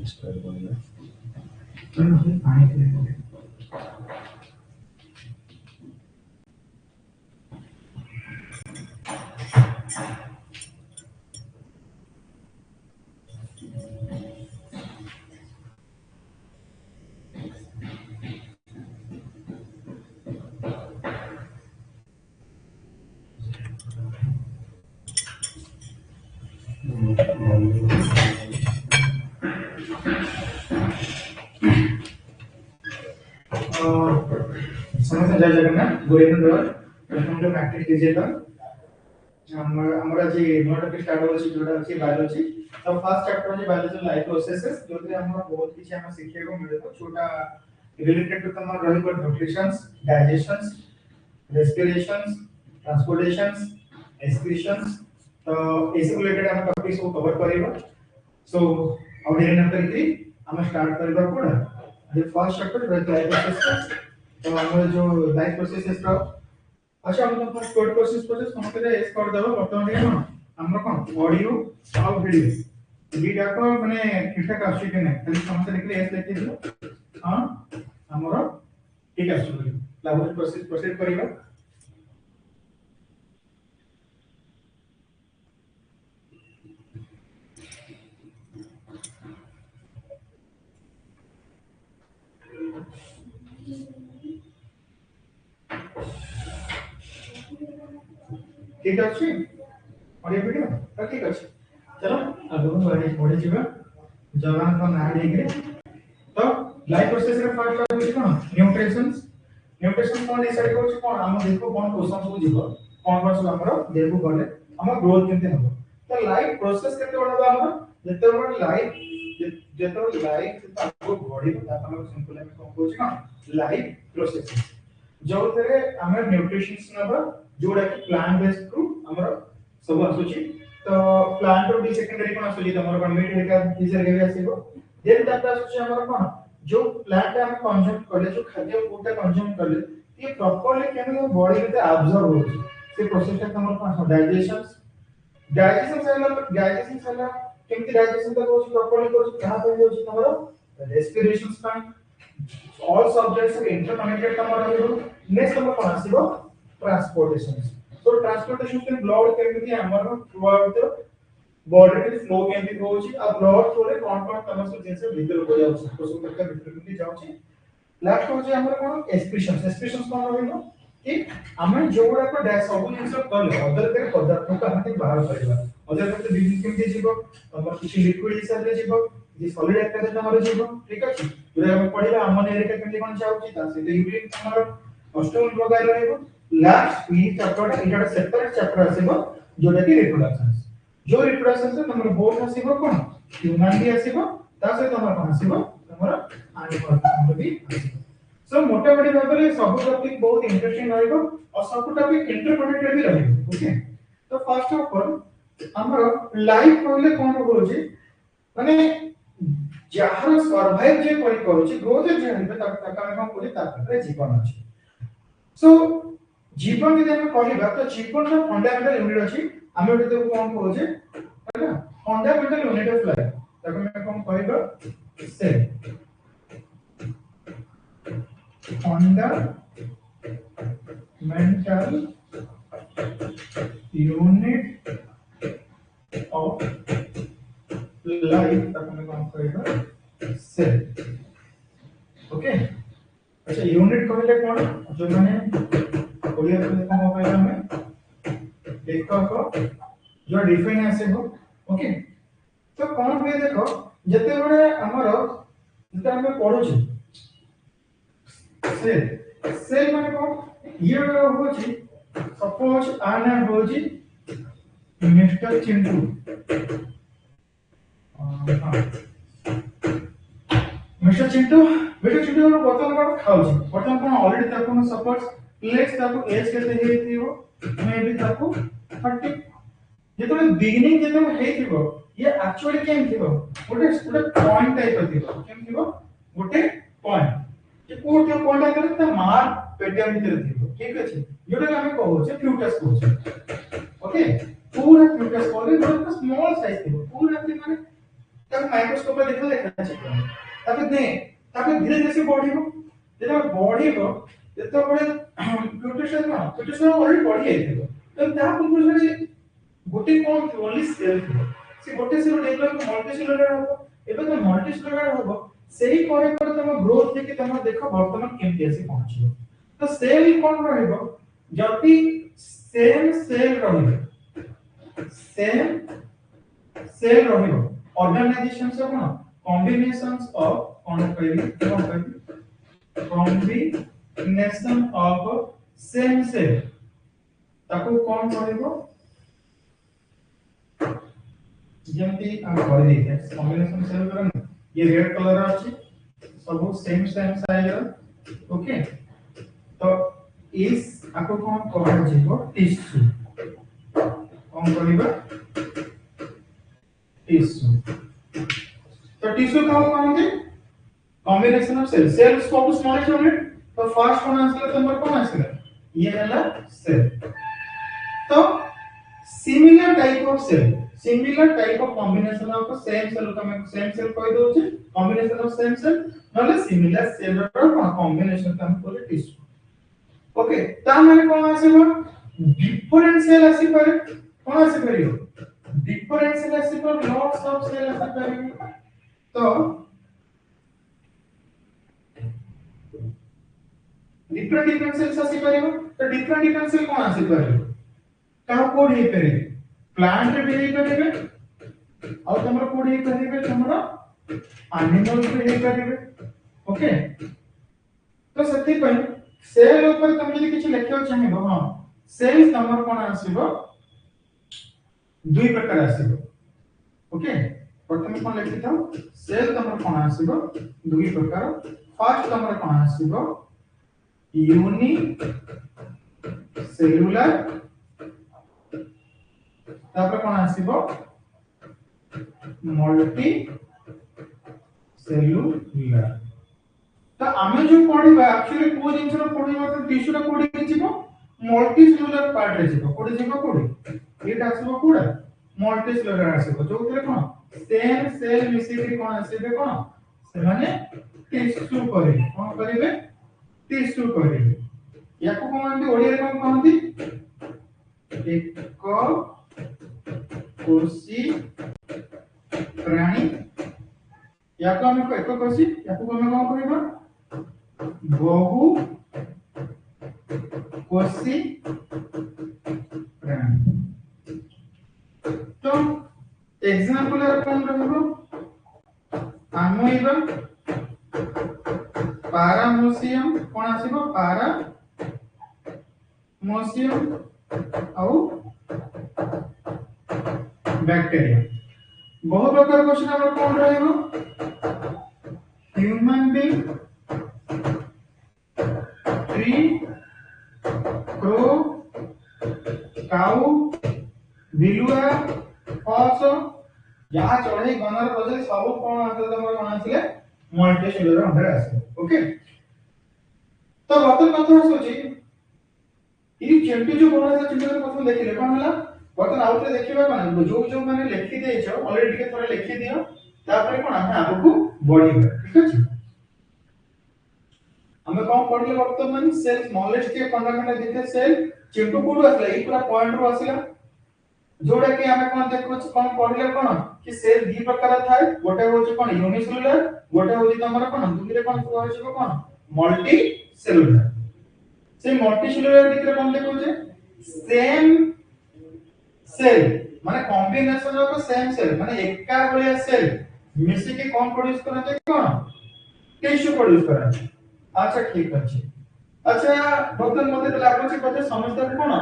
Start करना पानी पीने समस्त जय Jagannath good evening welcome to matric digital हमर आज नोट टॉपिक स्टार्ट होछि जोडा अछि बायोलॉजी तो फर्स्ट चैप्टर अछि बायोलॉजी लाइफ प्रोसेसेस जोते हमर बहुत किछि हम सिखे को मिले तो छोटा रिलेटेड टू तमर रही पर न्यूट्रिशंस डाइजेशंस रेस्पिरेशंस ट्रांसपोर्टेशंस एक्सक्रीशंस तो इस रिलेटेड हम टॉपिक्स को कवर करेबो सो और देन नंतर 3 हम स्टार्ट करबा code the first chapter life processes तो हमर जो लाइफ प्रोसेसेस का अच्छा हम तो फर्स्ट कोड प्रोसेस समस्त एस कर देबो वर्तमान ये कोन हमर कोन ऑडियो और वीडियो वीडियो को माने ठीक ठाक आछि कि नै खाली समस्त लिखले एस लिखि दियो हां हमर ठीक आछि लागो प्रोसेस करिबा ठीक अछि ऑडियो वीडियो तो ठीक अछि चलो अब हम बढ़े जीवा जवान को ना देखे तो लाइफ प्रोसेस रे फर्स्ट होछि कोन न्यूट्रिशंस कोन डिसाइड करछि कोन हम देखो कोन क्वेश्चन को जीव कोन कोन हमरो देह को गले हम ग्रोथ केते हबो तो लाइफ प्रोसेस केते बडबा हम जते बड लाइफ जेतो लाइफ आपको बॉडी ता हम सिंपल में कोन कहछि कोन लाइफ प्रोसेस जो तेरे हमें न्यूट्रिशंस नबा जोडा कि प्लांट बेस्ड फ्रूट हमरो सब आसुची तो प्लांट रो डी सेकेंडरी कोन आसुची तमरो कोन मीट हेका टीचर के आसीबो देन तापर आसुची हमरो कोन जो प्लांट हम कंज्यूम करले जो खाद्य फूड कंज्यूम करले ये प्रॉपर्ली केन बॉडी में एब्जॉर्ब होची से प्रोसेस ता हमरो कोन डाइजेशन सेला केमति डाइजेशन ता होची प्रॉपर्ली होची कहां पे होची हमरो रेस्पिरेशंस का all subjects are interconnected तमरो रहबो नेक्स्ट हमर कोन आसीबो ट्रांसपोर्टेशन so transportation के ब्लड केमति हमर थ्रू आउट द बॉडी में फ्लो केमति होची आ ब्लड थ्रू रे कोन तमर सब जिंस भीतर हो जाउची कोसो तक भीतर केमति जाउची लास्ट होची हमर कोन एक्सप्रेशंस कोन रहबो कि हमें जोड़ा को सब जिंस करले अदर के पदार्थ को हम बाहर करबा अदर के बिजनेस केमति जीवो तमर किछि लिक्विड हिसाब रे जीवो जे सॉलिड आकार तमर जीवो ठीक अछि जोरा हम पढिला अमोनिया रे केमति कोन जाउची ता से यूरिन तमर अष्टम प्रकार रहबो लास्ट ई चैप्टर इटा सेपरेट चैप्टर आसीबो जोटा कि रिप्रोडक्शन जो रिप्रोडक्शन से तमर बोथ आसीबो कोन ह्यूमन भी आसीबो ता से तमर कोन आसीबो तमर एनिमल तमर भी आसीबो सो मोटा मोटी भाबरे सब टॉपिक बहुत इंटरेस्टिंग रहइबो और सब टॉपिक इंटरकनेक्टेड भी रहइबो ओके तो फर्स्ट ऑफ ऑल हमर लाइफ कहले कोन होची माने जहार सर्वाइव जे करि करूची ग्रोथ जे हइबे तक हम कोन ताकरे जीवन अछि सो जीवन के हम कहबा तो जीवन रो फंडामेंटल यूनिट अछि हम एते कोन कहूजे हैना फंडामेंटल यूनिट ऑफ लाइफ तक हम कोन कहबा cell fundamental unit of life तक हम कोन कहबा सेल ओके अच्छा यूनिट कहले कोन जो माने ओडिया में देखो कहले हमें एकक जो डिफाइन आसे हो ओके तो कोन होय देखो जते बडे हमर जते हम पढुछी सेल माने कोन ये होची सपोज आ नाम होची मिस्टर चिंटू हां मिस्टर चिंटू रो बोतल कोन खाउची बोतल कोन ऑलरेडी ताको सपोज लेट्स ताको एज केते हेतिबो मे भी ताको 30 जेतो बिगिनिंग जेतो हेतिबो ये एक्चुअली केम थिबो गोटे पॉइंट टाइप थिबो केम थिबो गोटे पॉइंट जे कोटे पॉइंट करे त मार पेटिया भीतर थिबो ठीक अछि जोटा हम कहू जे फ्यूटस कहू ओके पूरा फ्यूटस कहले गोटे स्मॉल साइज थिबो पूरा माने ताको माइक्रोस्कोप रे देखा छै ताको दे ताको धीरे धीरे से बढ़िबो जेता बढ़िबो जेतो बड़े प्रोटेक्शन ना प्रोटेक्शन ऑलरेडी बढ़ी आइथिबो तो ता पूर्व से गोटे कोन ओनली सेल थिबो से गोटे सेल डेवलप मल्टी सेलुलर हो एबे तो मल्टी सेलुलर हो सेही करे पर तम ग्रोथ देखि तम देखो वर्तमान केमति आसी पहुंचिबो तो सेल कोन रहइबो जति सेम सेल रहिबो सेम सेल रहिबो ऑर्गेनाइजेशन से कोन कॉम्बिनेशंस ऑफ कोन कहबी combination of same cell ताको कौन कहबो जेमती हम कर देते कॉम्बिनेशन सेल करन ये रेड कलर अछि सब सेम सेम साइज ओके तो इस आको कौन कहबो जेबो टिश्यू कौन कहबो टिश्यू तो टिश्यू का कहंगे combination of cells cells को स्मॉलेस्ट यूनिट तो फर्स्ट वन आंसर नंबर कौन आंसर ये है सेल तो similar type of cell similar type of combination of same cell को मैं same cell कह दो छी combination of same cell नले similar cell रो combination का हम बोले टिश्यू ओके ता माने कौन आसीबो डिफरेंट सेल आसी पारे कौन आसी परियो डिफरेंट सेल आसी पर लॉट्स ऑफ सेल आसी पारे तो डिफरेंट सेल्स आसी परिबो तो डिफरेंट सेल कोन आसी परिबो का कोड हे परिबे प्लांट रे हे परिबे और तमरा कोड हे परिबे तमरा एनिमल रे हे परिबे ओके तो सती पय सेल ऊपर तम यदि किछ लिखियो चाहिबो हां सेल तमर कोन आसीबो दुई प्रकार आसीबो ओके प्रथम कोन लिखि थाओ सेल तमर कोन आसीबो दुई प्रकार फर्स्ट तमर कोन आसीबो यूनि सेलुलर तापर कोन आसीबो मल्टी सेलुलर तो आमे जो पढिबा एक्चुअली को जिंस रो पढिबा तो टिश्यू रा कोडी जिवो मल्टी सेलुलर पार्ट रे जिवो कोडी जिवो कोडी एटा आसीबो कोडा मल्टी सेलुलर आसीबो जो तरे कोन सेम सेल मिसी के कोन आसीबे कोन से माने टिश्यू करे कोन करिवे टिश्यू करिवे याको कहंती ओडिया रे कोन कहंती एक कोशी प्राणी याको हम एक कोशी याको हम कोन कहबा बहु कोशी प्राणी तो एग्जांपल रे कोन रहबो आमोइबा पारामोसियम कोन आसीबो पारा मोसियम आउ बैक्टीरिया बहुत प्रकार क्वेश्चन हमर कोन रहइबो human being tree crow cow बिलुआ हॉर्स या चढ़ई गनर बजे सब कोन आंसर हमर कोन आसीले मल्टी सेलुलर अंडर आसे ओके तो बतन कथा सोची ई चेंटी जो बना था चिंता प्रथम देखिले कोन हला बतन आउटे देखिबा कोन जो माने लिखि देछो ऑलरेडी के थोड़ा लिखि दियो तापर कोन हम आगु बढ़िबा ठीक अछि हमें कोन पढले वर्तमान सेल स्मॉलेस्ट के फंडामेंटल देखे सेल चिंटू कोड आसला ई पूरा पॉइंट रो आसला जोडा कि हमें कोन देखो कोन पढले कोन कि सेल दी प्रकार थाए गोटे होची कोन यूनिसेलुलर गोटे होची तमरा कोन दुगिरे कोन होची कोन मल्टी सेलुलर से मल्टी सेलुलर भितर कोन देखो जे सेम सेल माने कॉम्बिनेशन ऑफ सेम सेल माने एका भलिया सेल मिसी के कोन प्रोड्यूस करते कोन टिश्यू प्रोड्यूस करते अच्छा ठीक अछि अच्छा बतन मते लागो छै कते समझते कोन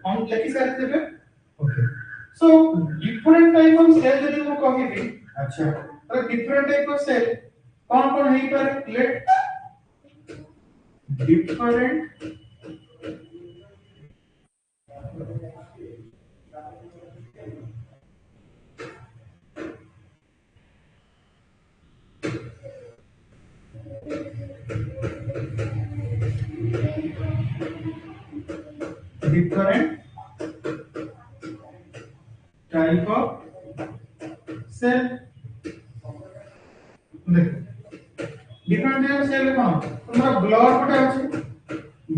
हम लिखि सारि देबे okay so different type of cell यदि हम कहिबी अच्छा तो डिफरेंट टाइप ऑफ सेल कोन कोन हेई पारे लेट different different type of cell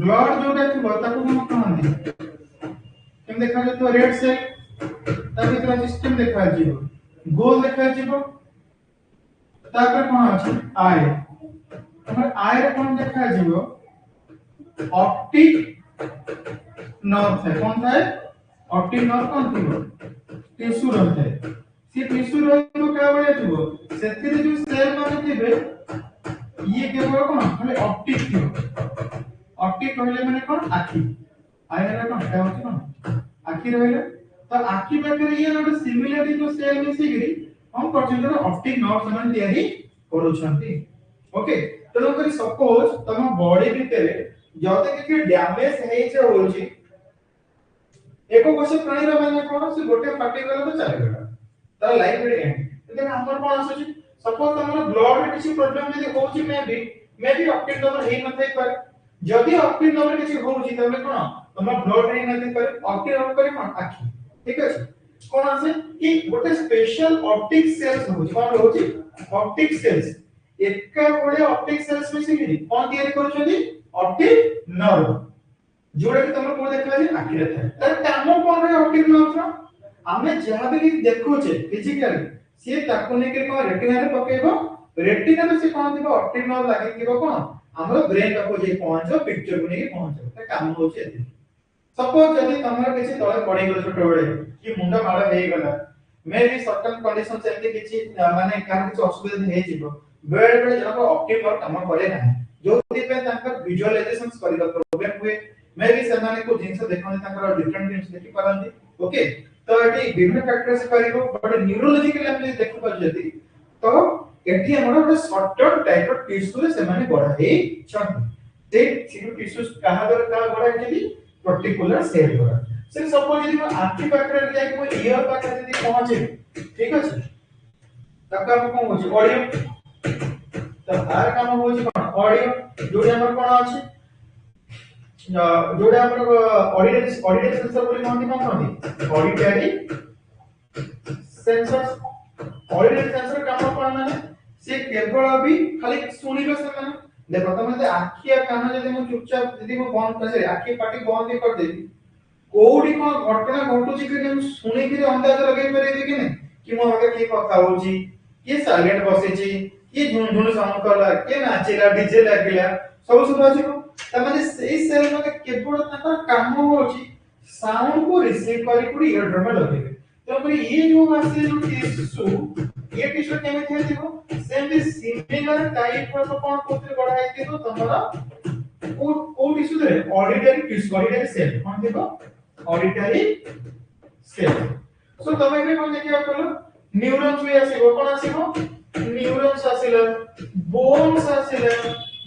blood जोटा थिबो ताको हम कहंदी केम देखा जे तो रेड सेल ता भीतर सिस्टम देखा जिवो गोल देखा जिवो तापर कोन अछि आई हमर आई रे कोन देखा जिवो ऑप्टिक नर्व है कौन था ऑप्टिक नर्व कौन थी टिश्यू रहता है सी टिश्यू रहतो का बळे थी सेतिर जो सेल माने थिबे ये केवल कौन खाली ऑप्टिक थी ऑप्टिक कहले माने कौन आखी आई रे कौन का होची कौन आखी रहले तो आखी पाखरे ये ଗୋଟେ सिमिलरिटी जो सेल मिसिगिरी हम पर्टिकुलर ऑप्टिक नर्व समान तयारी करूछंती ओके तो करी सपोज तम बॉडी भितरे जते कि डैमेज हे जे होची एको कोश प्राणी रो माने कोन से गोटे फाटी गला तो चली गला तार लाइफ रे एंड देन हमर कोन आसुची सपोज हमर ब्लड रे किछि प्रॉब्लम यदि होची मे बी ऑप्टिक नंबर हे न थाई पर जदि ऑप्टिक नंबर किछि होची तबे कोन हमर ब्लड रे न थाई पर ऑप्टिक नंबर करे कोन आखी ठीक अछि कोन आसे कि गोटे स्पेशल ऑप्टिक सेल्स होची कोन होची ऑप्टिक सेल्स एका बळे ऑप्टिक सेल्स में सिगिरी कोन तयारी करूछथि ऑप्टिक नर्व जोड़ा कि तुम को देखला जे आखि रे थाए तर काम कोन रे ऑप्टिक नर्व रो हमें जहां भी देखो छे फिजिकली से ताको ने के कोन रेटिना रे पकेबो रेटिना में से कोन दिबो ऑप्टिक नर्व लागि दिबो कोन हमर ब्रेन तको जे पहुंचो पिक्चर को ने पहुंचो त काम होचे एति सपोज यदि तमरा किछि तळे पड़ी गेल छोट बेले कि मुंडा माड़ हे गला मे भी सर्टेन कंडीशन से एति किछि माने कार किछि असुविधा हे जिवो बेले बेले जको ऑप्टिक नर्व काम करे ना जो दिपे तांकर विजुअलाइजेशंस करिला प्रॉब्लम हुए मे भी समान को जिंस देखन तांकर डिफरेंट जिंस देखि पारंती ओके तो एटी विभिन्न फैक्टर से करिवो बट न्यूरोलॉजिकल हम देखि पर जति तो एटी हमर ଗୋଟେ सर्टेन टाइप ऑफ टिश्यू रे समान बडा हे छन ते टिश्यू कहा दर का बडा हेली पर्टिकुलर सेल बडा से सपोज यदि आंखि पाखरे जाय को ईयर पाखरे यदि पहुंचे ठीक अछि तका को होची ऑडियो तो आर काम होची कोन ऑडियो जोडी हमर कोन अछि जोडा हमर ऑडिटरी सेंसर बोली कोन कहंती ऑडिटरी सेंसर ऑडिटरी सेंसर काम कोन माने से केवल भी खाली सुनिबे से माने देखो तमे आखि आ कान जदि मु चुपचाप जदि मु बंद कर आखि पाटी बंद कर देबी कोडी कोन घटना घटुची कि हम सुनि कि अंदाज लगे परबे कि नै कि मो आगे की कथा होची के साइलेंट बसेची के झुनझुन साउंड करला के नाचेला डीजे लागिला सब सब अछि तमाने सेई सेल माने केवल ताकर काम होची साउंड को रिसीव करी पुरी ईयर ड्रम लगेबे तो पर ये जो आसे जो टिश्यू ये टिश्यू केमे थे दिबो same the similar type of कोन कोथरे बढाई दिबो तमरा ओ टिश्यू रे ऑडिटरी टिश्यू ऑडिटरी सेल कोन दिबो ऑडिटरी सेल सो तमे के कोन देखिया कलो न्यूरॉन्स भी आसीबो कोन आसीबो न्यूरॉन्स आसीला बोन्स आसीला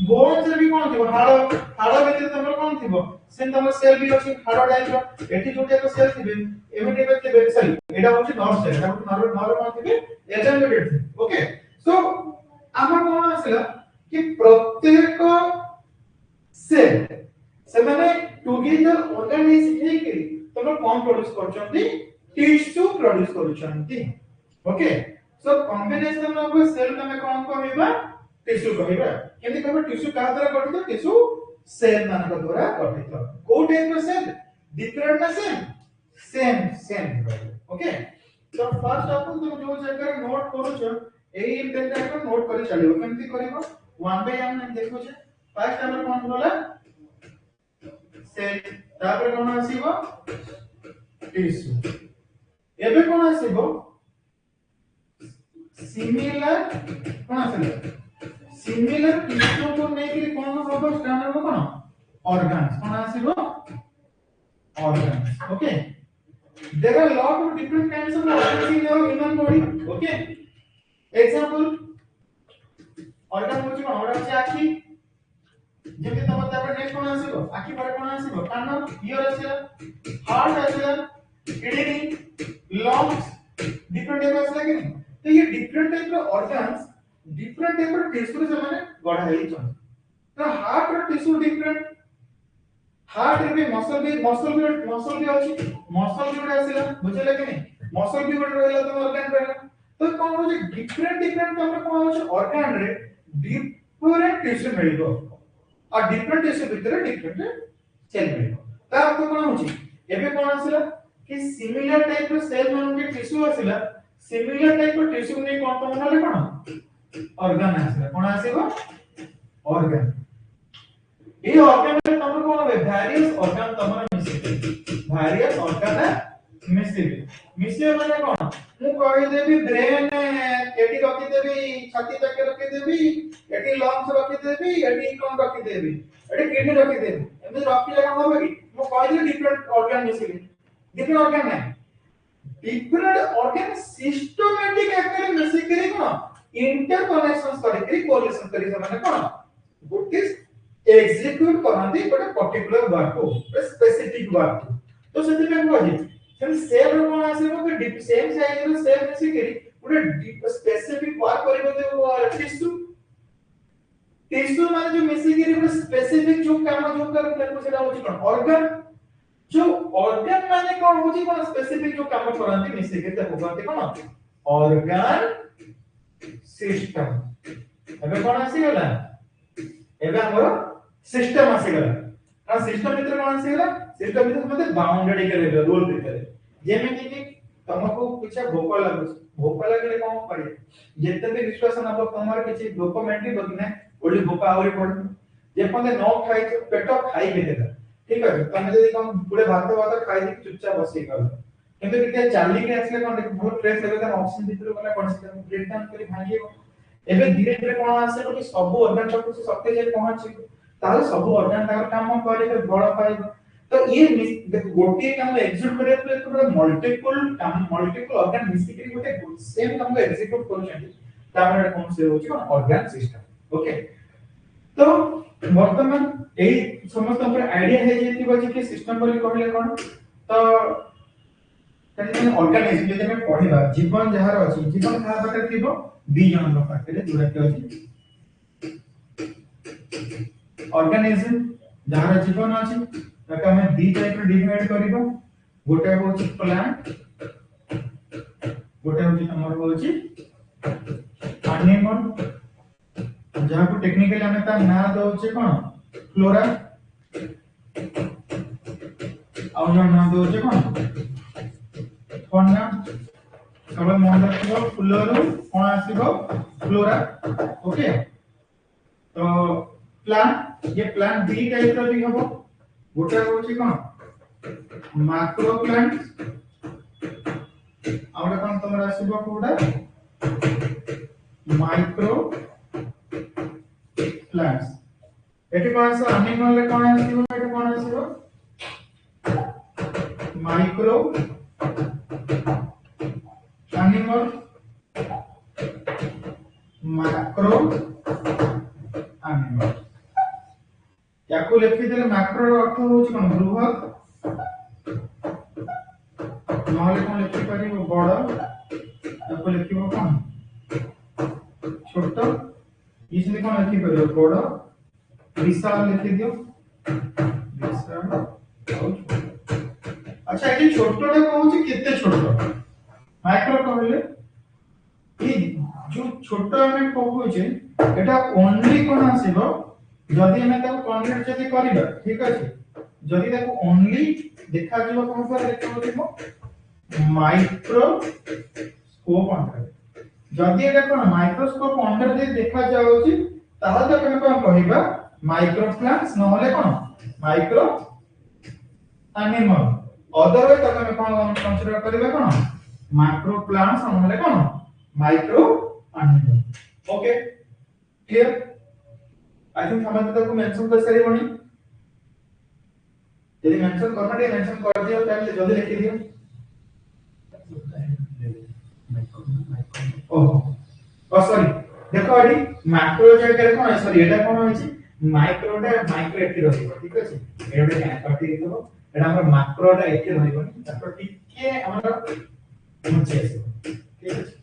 बोन्स रे भी कोन थिबो हाड़ भीतर तमर कोन थिबो सेन तमर सेल भी अछि हाड़ डाइलो एठी जोटे को सेल थिबे एमिटे पे थिबे सॉरी एडा होछि नर्व सेल एडा होछि नर्व कोन थिबे एजेंटेड थिबे ओके सो आमा कोन आसीला कि प्रत्येक सेल से माने टुगेदर ऑर्गेनाइज हे कि तमर कोन प्रोड्यूस करछंती टिश्यू प्रोड्यूस करछंती okay so combination of cell तमे कोन कहबा टिश्यू कहबा केमि कहबा टिश्यू का द्वारा गठित टिश्यू सेल मान द्वारा गठित को टाइप ऑफ सेल डिफरेंट ना सेम ओके तो फर्स्ट अपन तुम जो जगह नोट करू छ एई इंटेंट को नोट करी चलिबो केमि करबो 1 बाय हम देखो छ फर्स्ट हमर कोन होला सेल तापर कोन आसीबो टिश्यू एबे कोन आसीबो सिमिलर कोन आसीबो सिमिलर टिश्यू को नेकी कोन होबो स्टैंडर्ड कोन ऑर्गन्स कोन आसीबो organs okay there are lot of different kinds of organs in your human body okay example organ होची कोन organ छै आखी जेते तम तापर नेक्स्ट कोन आसीबो आखी पर कोन आसीबो कान ईयर आसीला हार्ट आसीला किडनी लंग्स डिफरेंट टाइप आसीला कि तो ये different type of organs different type of tissue से माने गढ़ा हेई छन तो हार्ट रो टिश्यू डिफरेंट हार्ट रे भी मसल भी अछि मसल भी उडा आसीला बुझले कि नहीं मसल भी उडा रहला तो ऑर्गन रहला तो कोन हो जे डिफरेंट हमर कोन हो ऑर्गन रे डिफरेंट टिश्यू मिलबो और डिफरेंट टिश्यू भितर डिफरेंट सेल मिल ता अर्थ कोन होची एबे कोन आसिला कि सिमिलर टाइप रो सेल मान के टिश्यू आसिला सिमिलर टाइप रो टिश्यू ने कोन कोन होले कोन ऑर्गन आसिला कोन आसीबो ऑर्गन ए ऑर्गन में तमर कोन होबे वेरियस ऑर्गन तमर मिसिबे वेरियस ऑर्गन मिसिबे मिसिबे माने कोन मु कहि देबी ब्रेन एटी रखि देबी छाती तक रखि देबी एटी लंग्स रखि देबी एटी कोन रखि देबी एटी किडनी रखि देबी एमे रखि ले कोन होबे कि मु कहि they different organ मिसिबे different organ है डिफरेंट ऑर्गन सिस्टमैटिक एक्चुअली मिसि करी कोन इंटरकनेक्शंस करी कोरिलेशन करी माने कोन गुड इज एग्जीक्यूट करंती गोटे पर्टिकुलर वर्क को स्पेसिफिक वर्क तो सेति पे कहै सेम सेल रो कोन आसीबो कि सेम साइज रो सेल मिसि करी गोटे स्पेसिफिक वर्क करिबो तो टिश्यू टिश्यू माने जो मिसि करी गोटे स्पेसिफिक जो काम जो कर ताको सेटा होची कोन ऑर्गन जो ऑर्गन माने कोन होची कोन स्पेसिफिक जो काम करंती मिसि करी ताको कहते कोन ऑर्गन सिस्टम एबे कोन आसी गला एबे हमरो सिस्टम आसी गला आ सिस्टम भीतर कोन आसी गला सिस्टम भीतर मते बाउंडेड करे रोल भीतर जेमे कि तमको कुछ भोक लागले कोन करे जेते भी विश्वास नब तमर किछि डोपामिन भी बगने ओली भोक आवरी पड़ जे पने न खाइ पेट खाइ देला ठीक है तमे जदी कम पुरे भात खाइ दे चुपचाप बसी गल किंतु कि चाली के आसले कोन बहुत फ्रेश लगे त ऑक्सीजन भीतर गला कोन से ब्रेक डाउन करी भांगियो एबे धीरे धीरे कोन आसे कि सब ऑर्गन तक से शक्ति जे पहुंची ताले सब ऑर्गन तार काम करे तो बड़ पाइबो तो ये देखो गोटे काम एग्जीक्यूट करे तो मल्टीपल ऑर्गन मिसी के गोटे सेम काम को एग्जीक्यूट करछन तापर कोन से होची कोन ऑर्गन सिस्टम ओके तो वर्तमान एई समस्त पर आईडिया हे जेति बजे कि सिस्टम बोली कहले कोन तो तने ऑर्गेनाइजेशन जे में पढिबा जीवन जहार अछि जीवन का पाखे थिबो दी जन रो पाखे जोरा के अछि ऑर्गेनाइजेशन जहार जीवन अछि ताके हमें दी टाइप रो डिवाइड करबो गोटे होछि प्लांट गोटे होछि हमर होछि एनिमल जहां को टेक्निकली हमें ता ना दोछे कोन फ्लोरा और जो ना दोछे कोन फौना सब मन रखिबो फुलरो कोन आसीबो फ्लोरा ओके तो प्लांट ये प्लांट दी टाइप रो भी हबो गोटे होछि कोन मैक्रो प्लांट और कोन तमरा आसीबो कोडा माइक्रो प्लांट्स एटी कोन से एनिमल रे कोन आसीबो एटी कोन आसीबो माइक्रो एनिमल मैक्रो एनिमल याको लिखि देले मैक्रो रो अर्थ होची कोन बृहत नहले कोन लिखि परिबो बड़ याको लिखिबो कोन छोट इसने कोन लिखि परिबो बड़ विशाल लिखि दियो विशाल अच्छा एटी छोटटा कहूची केते छोट माइक्रो कहले कि जो छोट हमें कहूचे एटा ओनली कोन आसीबो जदी हमें ताको कन्वर्ट जदी करिबा ठीक अछि जदी ताको ओनली देखा जिवो कोन पर देखो दिमो माइक्रो स्कोप अंडर जदी एटा कोन माइक्रोस्कोप अंडर जे देखा जाउची ताहा तो हमें कोन कहिबा माइक्रो प्लांट्स नहले कोन माइक्रो एनिमल अदरवाइज ताको हमें कोन कंसीडर करिबा कोन मैक्रो प्लांट्स नहले कोन micro animal okay clear I think हम तक मेंशन कर सारी बनी यदि मेंशन करना है मेंशन कर दियो टाइम से जल्दी लिख दियो ओह सॉरी देखो अडी मैक्रो जे करे कोन सॉरी एटा कोन होची माइक्रोटा माइक्रो एटी रहइबो ठीक अछि एटा क्या काटी दियो एटा हमर मैक्रोटा एटी रहइबो तापर टिके हमर मुचे आसीबो ठीक अछि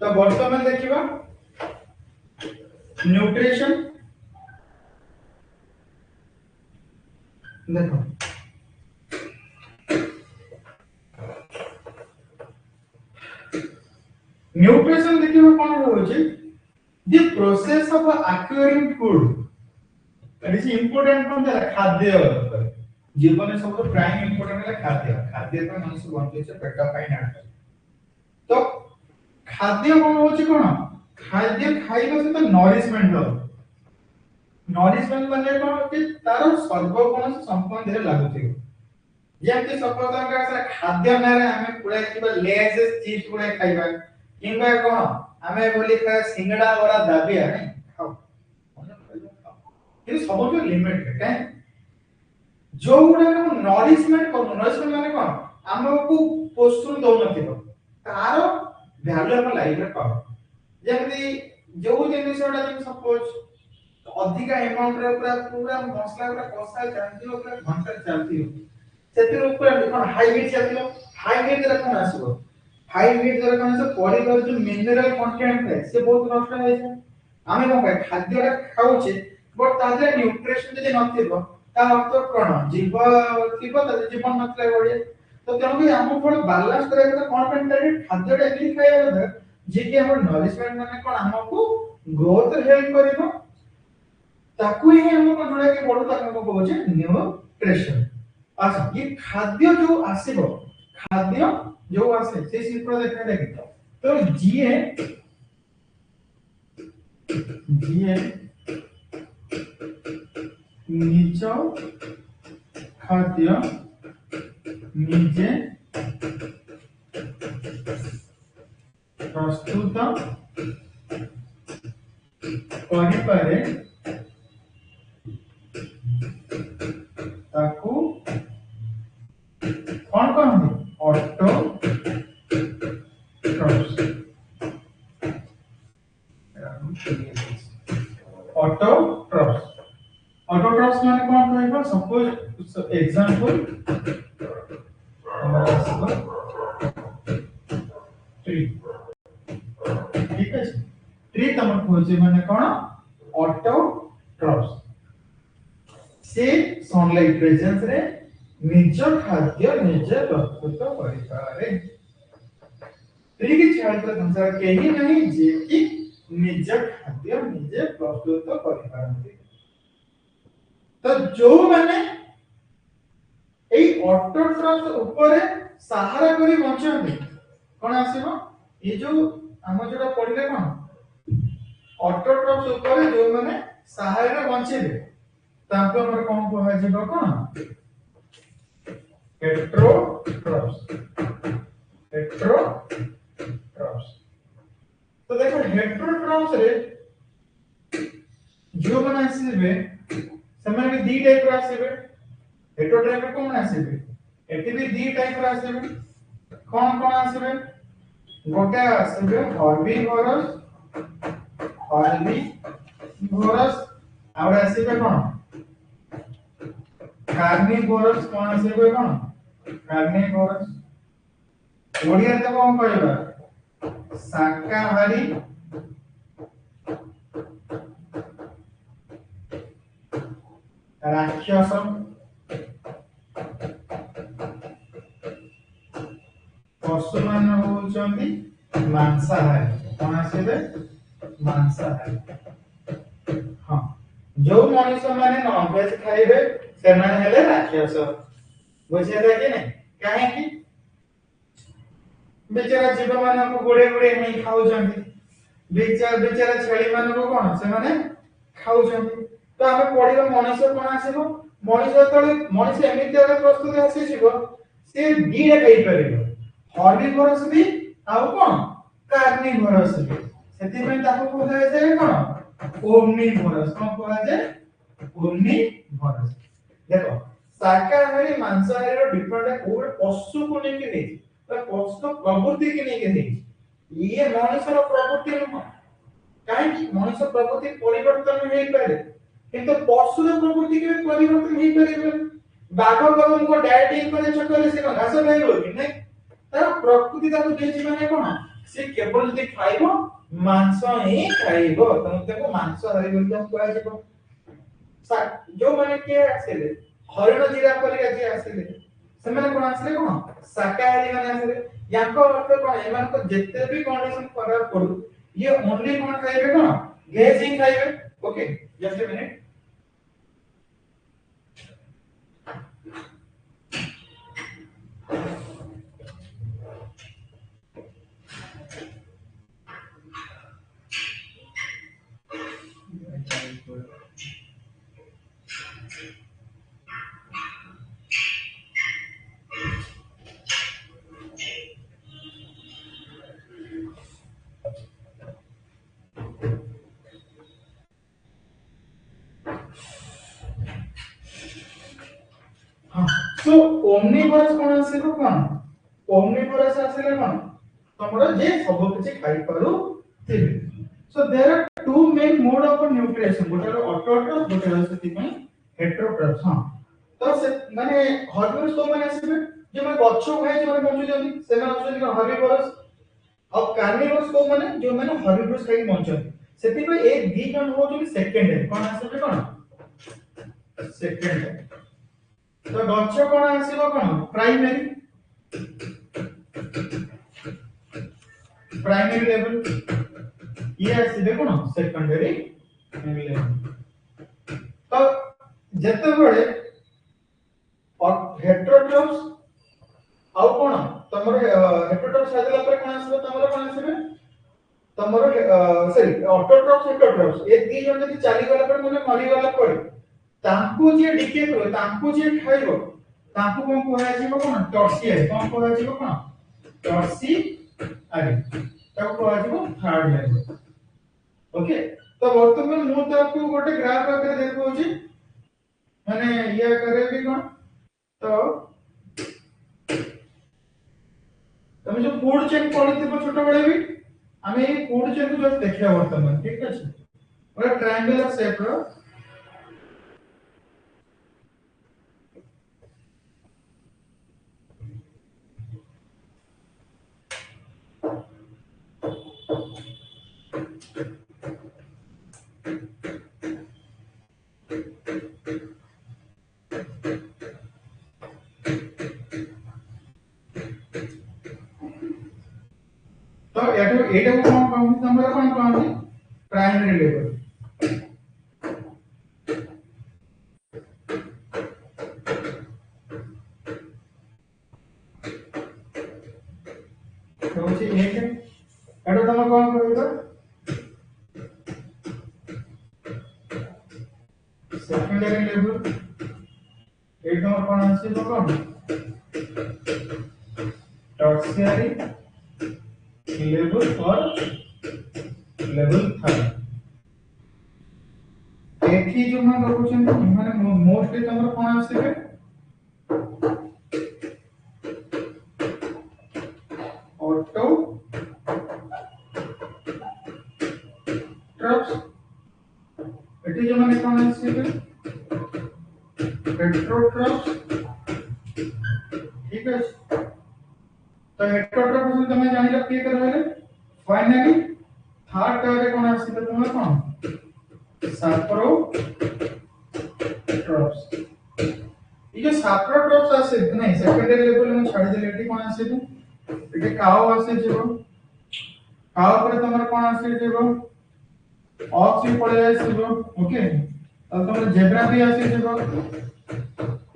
तो वर्तमान देखिबा न्यूट्रिशन देखो न्यूट्रिशन देखिबा कोन होछि the process of acquiring food it is important कोन खाद्य जीवन सब प्राइम इंपोर्टेंट है खाद्य खाद्य तो मनुष्य बंचे से पेट पाई ना तो खाद्य कोन होछि कोन खाद्य खाइबा से तो नरिशमेंट हो नरिशमेंट माने कोन कि तार सर्वगुण से संपन्न रे लागुथि जेमति सपोज का खाद्य नारे हमें पुरा किबा लेज चिप्स पुरा खाइबा किंबा कोन हमें बोली का सिंगड़ा वरा दाबी है नहीं खाओ ये सब जो लिमिट है काहे जो गुडा को नरिशमेंट को नरिशमेंट माने कोन हमको पोषण दो नथिबो तार वैल्यू हम लाइफ रे पाओ जेमति जो जिनिसटा जे सपोज अधिक अमाउंट रे पूरा मसला पूरा कसा चलती हो पूरा घंटा चलती हो सेतिर ऊपर कोन हाई हीट चलती हो हाई हीट रे कोन आसीबो हाई हीट रे कोन से परिवार जो मिनरल कंटेंट है से बहुत नष्ट होय छै आमे कोन खाद्य रे खाउ छै बट ताजे न्यूट्रिशन जे नथिबो ता अर्थ कोन जीव थिबो त जीवन नथले बढिया तो तेणु कि हम थोड़ा बैलेंस करे तो कोन कंटेंट खाद्य रे भी खाया होता जे कि हमर नरिशमेंट माने कोन हमको ग्रोथ हेल्प करिवो ताकू ही हम को जोड़ा के बड़ तक हमको कहै छै न्यूट्रिशन अच्छा ये खाद्य जो आसीबो खाद्य जो आसे से चित्र देखा देखि तो जीए निज खाद्य निजे प्रस्तुत करि पारे ताकू कौन कहते ऑटो ट्रॉप्स ऑटो ट्रॉप्स माने कौन कहबो सपोज एग्जांपल हमारा सब ट्री ठीक है ट्री तमन खोजे माने कौन ऑटो ट्रॉप्स से सनलाइट प्रेजेंस रे निज खाद्य निजे प्रस्तुत करि पारे ट्री की छाल पर संसार केही नहीं जे कि निज खाद्य निजे प्रस्तुत करि पारंती तो जो माने एई ऑटोट्रॉप्स ऊपर सहारा करी बंचंती कोन आसीबो ये जो हम जोटा पढिले कोन ऑटोट्रॉप्स ऊपर जो माने सहारा बंचेबे ताको हमर कोन कहै जेबो कोन हेटेरोट्रॉप्स तो देखो हेटेरोट्रॉप्स रे जो माने आसीबे समान दी टाइप रा आसीबे हेटेरोट्रॉप कोन आसीबे एटी भी दी टाइप रा आसीबे कोन कोन आसीबे गोटे आसीबे हर्बिवोरस और आसीबे कोन कार्निवोरस कोन आसीबे कोन कार्निवोरस ओडिया तो कोन कहबा शाकाहारी राक्षस पशु मान होचंदी मांसाहारी कोन आसीबे मांसाहारी हां जो मनुष्य माने नॉन वेज खाइबे से माने हेले राक्षस बुझे दे कि नहीं काहे कि बेचारा जीव मान को गोडे गोडे नहीं खाउचंदी बेचारा छेली मान को कोन से माने खाउचंदी तो हमें पढिबा मनुष्य कोन आसीबो मनुष्य तळे मनुष्य एमिति एक प्रस्तुत आसी जीव से दीडा खाइ परिबो हर्बिवोरस भी आउ कोन कार्निवोरस भी सेति में ताको कोहा जाय कोन ओमनिवोरस कोन कोहा जाय ओमनिवोरस देखो शाकाहारी मांसाहारी रो डिफरेंट है और पशु को लेके नहीं तो पशु प्रवृत्ति के लेके नहीं ये मनुष्य रो प्रवृत्ति न काहे कि मनुष्य प्रवृत्ति परिवर्तन हेई पारे किंतु पशु रो प्रवृत्ति के परिवर्तन हेई पारे बाघ को उनको डाइटिंग करे चक्कर से घास खाइबो कि नहीं तार प्रकृति ताको देछि माने कोन से केवल जदि खाइबो मांस ही खाइबो तमते मांस हरि बोल हम कहै छै जो माने के आसेले हरिण जिराफ परिका जे आसेले से माने कोन आसेले कोन शाकाहारी माने आसेले याको अर्थ कोन एमान को जेते भी कंडीशन करा पड़ू ये ओनली कोन खाइबे कोन वेज ही खाइबे okay just a minute so omnivorous कोन आसेलो कोन ओमनिवोरस आसेले कोन तमरो जे सब किछि खाइ पारु थिबे so there are two main mode of nutrition गोटे ऑटोट्रॉफ गोटे सेति में हेटेरोट्रॉफ हां तो से माने हर्बिवोरस तो माने आसेबे जे माने गच्छ खाइ जे माने बंचु जंदी से माने आसेले कोन हर्बिवोरस और कार्निवोरस को माने जो माने हर्बिवोरस खाइ बंचन सेति में ए दी जन हो जो सेकंड है कोन आसेबे कोन सेकंड है तो गच्छ कोन आसीबो कोन प्राइमरी लेवल ये आसीबे कोन सेकेंडरी लेवल तो जते बळे और हेटेरोट्रॉफ्स आउ कोन तमरो हेटेरोट्रॉफ्स सादला पर कोन आसीबो तमरो कोन आसीबे तमरो सॉरी ऑटोट्रॉफ्स हेटेरोट्रॉफ्स ए दी जन जति चाली गला पर माने मरि गला पर तांको जे डिके करो तांको जे खाइबो तांको कोन कोहा जिवो कोन टॉक्सिया कोन कोहा जिवो कोन टॉक्सी अरे तब कोहा जिवो थर्ड लेवल ओके तो वर्तमान मु तो आपको गोटे ग्राफ आकर देखो छी माने ये करे भी कोन तो तुम जो फूड चेन पढिथिबो छोट बळे भी हमें ये फूड चेन को जस्ट देखिया वर्तमान ठीक अछि और ट्रायंगुलर शेप रो तो एटा को कोन कहू हमरा कोन कहू प्राइमरी लेवल तो छी एक एटा तुम कोन कहू सेकेंडरी लेवल ए तुम कोन आसी कोन टर्शियरी लेवल और लेवल थर्ड एठी जो हम कहउछन माने मोस्टली तमरो कोन आसीबे ऑटो ट्रॉप्स एठी जो माने कोन आसीबे हेटेरोट्रॉप्स ठीक है तो हेटेरोट्रॉप्स तमे जानिला के करबे फाइनली थर्ड रे कोन आसीबे तुम कोन सैप्रोट्रॉप्स ये जो सैप्रोट्रॉप्स आसे नहीं सेकेंडरी लेवल में छाड़ी देले एठी कोन आसे एठी काओ आसे जेबो काओ पर तमर कोन आसे जेबो ऑक्स भी पड़े आसीबो ओके अब तमर जेब्रा भी आसे जेबो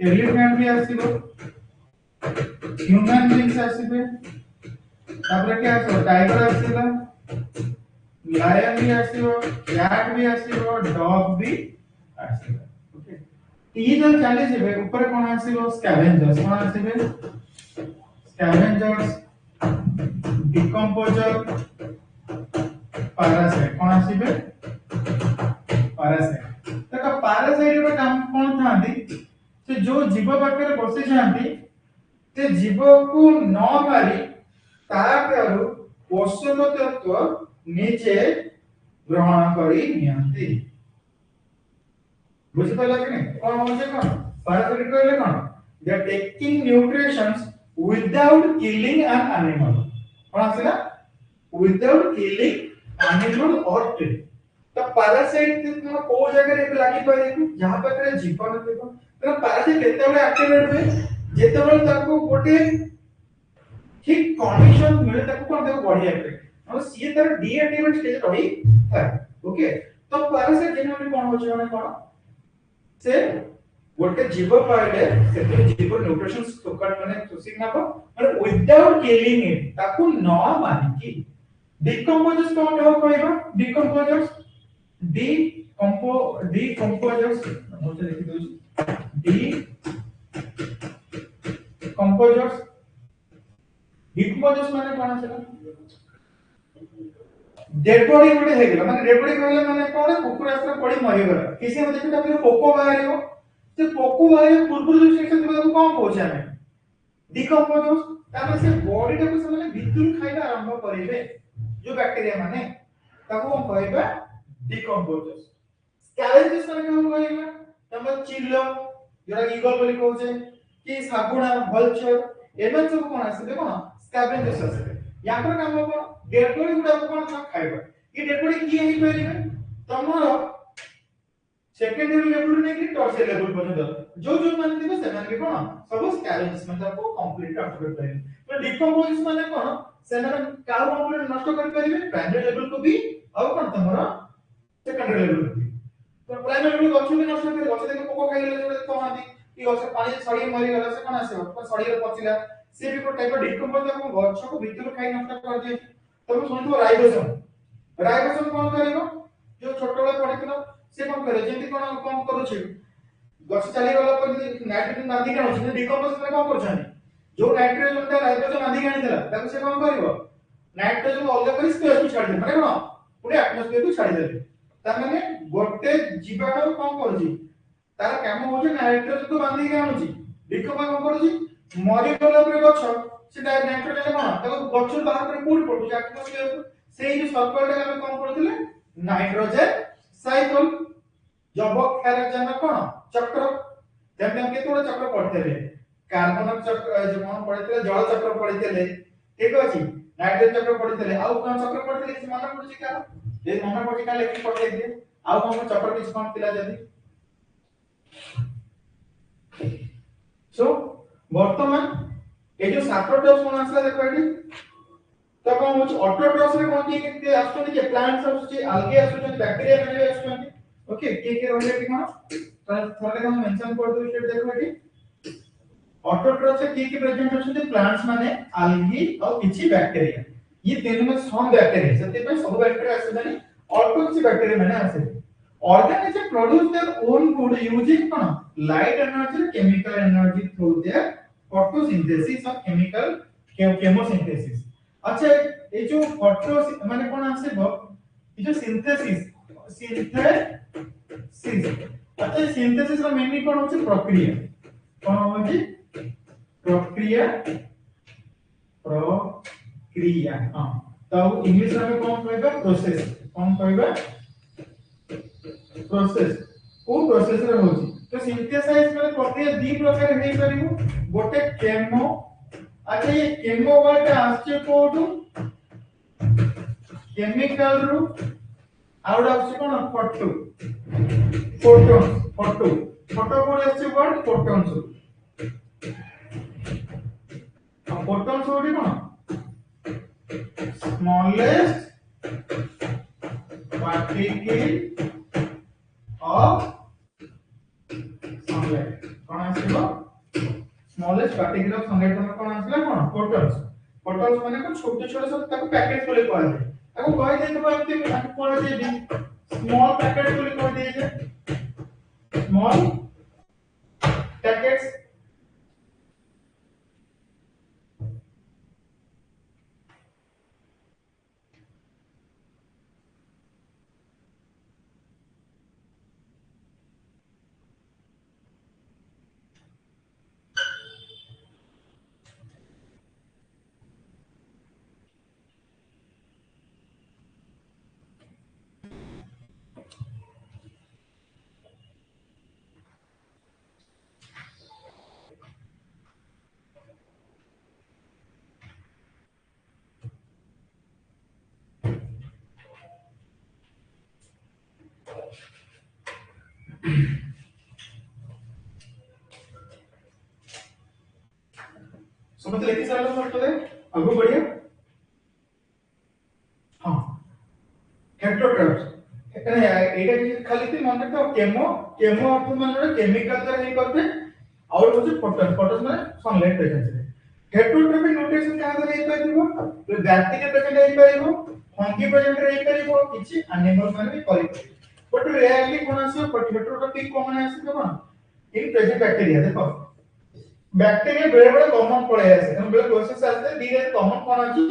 एलिफेंट भी आसीबो ह्यूमन बीइंग्स आसीबे तापर क्या आसो टाइगर आसीला लायन भी आसीबो कैट भी आसीबो डॉग भी आसीबो ओके ये जो चले जेबे ऊपर कोन आसीबो स्कैवेंजर्स कोन आसीबे स्कैवेंजर्स डिकम्पोजर पैरासाइट कोन आसीबे पैरासाइट तका पैरासाइट रो काम कोन थांदी से जो जीव पाकर बसे जांती ते जीव को न मारी ताकरू पोषक तत्व नीचे ग्रहण करी नियंती बुझि पला कि नहीं कोन होचे कोन पैरासाइट कहले कोन they are taking nutritions without killing an animal कोन आसीला without killing animal or tree. तो पैरासाइट तुम को जगह रे लागी पारे जहां पर जीवन थिबो तो पैरासाइट केतेबेले एक्टिवेट हुए जेतेबेले ताको गोटे ठीक कंडीशन मिले ताको कोन ताको बढ़िया पे और सी तार डीएक्टिवेट स्टेज रही है ओके तो पैरासाइट जनरली कोन होछ माने कोन से गोटे जीव पाइले से जीव न्यूट्रिशन स्टोकर माने सोसिंग नबो माने विदाउट किलिंग इट ताको न मानि की डिकम्पोजर्स कोन हो कहबा डिकम्पोजर्स decomposers मुझे लिखि दउची decomposers decomposers माने कोन छला डेड बॉडी गुडे हे गेला माने डेड बॉडी कहले माने कोन कुकुर आस्त्र पड़ी मरि गेला किसी में देखि तापर पोको बाहरियो से पोको बाहरियो पूर्व जो सेक्शन को कोन कहउछ हमें decomposers तापर से बॉडी को से माने भितर खाइबा आरंभ करिवे जो बैक्टीरिया माने ताको कोन कहबा decomposers scavengers माने कोन कहबा तम चिल्लो जोरा ईगल बोली कहउछे कि साबुना वल्चर एमन सब कोन आसे कोन स्कैवेंजर्स आसे याकर काम कोन डेड बॉडी गुडा कोन खाइबा ये डेड बॉडी की हेई परिबे तमरो सेकेंडरी लेवल ने कि टर्शियरी लेवल पर्यंत जो जो मान दिबे से मान के कोन सब स्कैवेंजर्स मतलब को कंप्लीट अपडेट करिबे तो डिकम्पोजिस माने कोन से माने काउ कंप्लीट नष्ट कर परिबे प्राइमरी लेवल को भी और कोन तमरो सेकेंडरी लेवल को भी तो प्राइमरी लेवल गछ भी नष्ट कर गछ देखो पोको खाइले जो कहनाती कि गछ पानी सड़ी मरि गला से कोन आसे तो सड़ी पचिला से भी को टाइप ऑफ डिकम्पोज को गछ को भीतर खाइ नष्ट कर दिए तब सुनथो राइबोसोम कोन करिवो जो छोटला पडितलो से कोन करे जेंति कोन करूछि गछ चली गला पर नाइट्रोजन नादी कानो छै डिकम्पोज में कोन करछानी जो नाइट्रोजन ता राइबोसोम नादी कानी देला ताको से कोन करिवो नाइट्रोजन अलग करी स्पेस को छाडी दे माने कोन पुरे एटमॉस्फेयर को छाडी दे ता माने गोटे जीवाणु कोन करूछि तार काम होचे नाइट्रोजन को बांधी के आनुछि डिकम्पोज कोन करूछि मरि गला पर गछ से नाइट्रोजन कोन ताको गछ बाहर पर कोड पडुछि एटमॉस्फेयर को से जो सर्कल टा हम कोन करथिले नाइट्रोजन साइकिल जबक खेरजन कोन चक्र जेम केतोडा चक्र पडथले कार्बन चक्र जो कोन पडथले जल चक्र पडथले ठीक अछि नाइट्रोजन चक्र पडथले आ कोन चक्र पडथले कि मन पडछि का ए मन पडछि का लेखि पडथले दे आ कोन चक्र किछ कोन थिला जदी सो वर्तमान ए जो सातोटॉस कोन आसला देखो एठी तो कोन होछ ऑटोट्रॉस रे कोन के आसुनी के प्लांट्स आसुची algae आसुची बैक्टीरिया माने आसुची ओके के रहले कि कोन थोड़े हम मेंशन कर दो स्टेट देखो एठी ऑटोट्रॉस से के प्रेजेंट होछते प्लांट्स माने algae और किछि बैक्टीरिया ये तीन में सम बैक्टीरिया सेते पे सब बैक्टीरिया आसुनी अल्प किछि बैक्टीरिया माने आसे organism produce their own food using light energy chemical energy through their photosynthesis or chemical chemosynthesis अच्छा ये जो फोटो माने कोन आसेबो ये जो सिंथेसिस अच्छा सिंथेसिस रो मेनली कोन होची प्रक्रिया कोन होची प्रक्रिया हां तो इंग्लिश में कोन कहबा प्रोसेस कोन कहबा प्रोसेस को प्रोसेस रे होची तो सिंथेसाइज माने प्रक्रिया दी प्रकार हे करिवो गोटे केमो अच्छा ये केमो वर्ड आछे कोडू केमिकल रू आउट आछे कोन फोटो फोटो कोड आछे वर्ड फोटॉन्स आ फोटॉन्स होडी कोन स्मॉलेस्ट पार्टिकल ऑफ सनलाइट कोन आछे स्मॉलेस्ट पार्टिकल ऑफ सनलाइट तमे कोन आसला कोन फोटॉन्स माने को छोटे छोटे सब ताको पैकेट बोले कहै छै ताको कहै छै तो एते ताको कोन छै स्मॉल पैकेट बोले कहै छै स्मॉल पैकेट्स समझ लेके चलो सर तो आगू बढ़िए। हां हेटेरोट्रॉप्स एटा कि खाली ती मन रखो केमो केमो अर्थ माने केमिकल द्वारा ही करते और होचे फोटोन फोटोन माने सनलाइट प्रेजेंस रे हेटेरोट्रॉपिक न्यूट्रिशन का द्वारा ही पाइबो तो बैक्टीरिया प्रेजेंट ही पाइबो फंगी प्रेजेंट रही पाइबो किछि एनिमल माने भी करि बट रेयरली कोन आसे हेटेरोट्रॉपिक कोन आसे कोन इन प्रेजेंट बैक्टीरिया देखो बैक्टीरिया बेरे बेरे कॉमन पळे आसे हम बेले प्रोसेस आसे धीरे कॉमन कोन अछि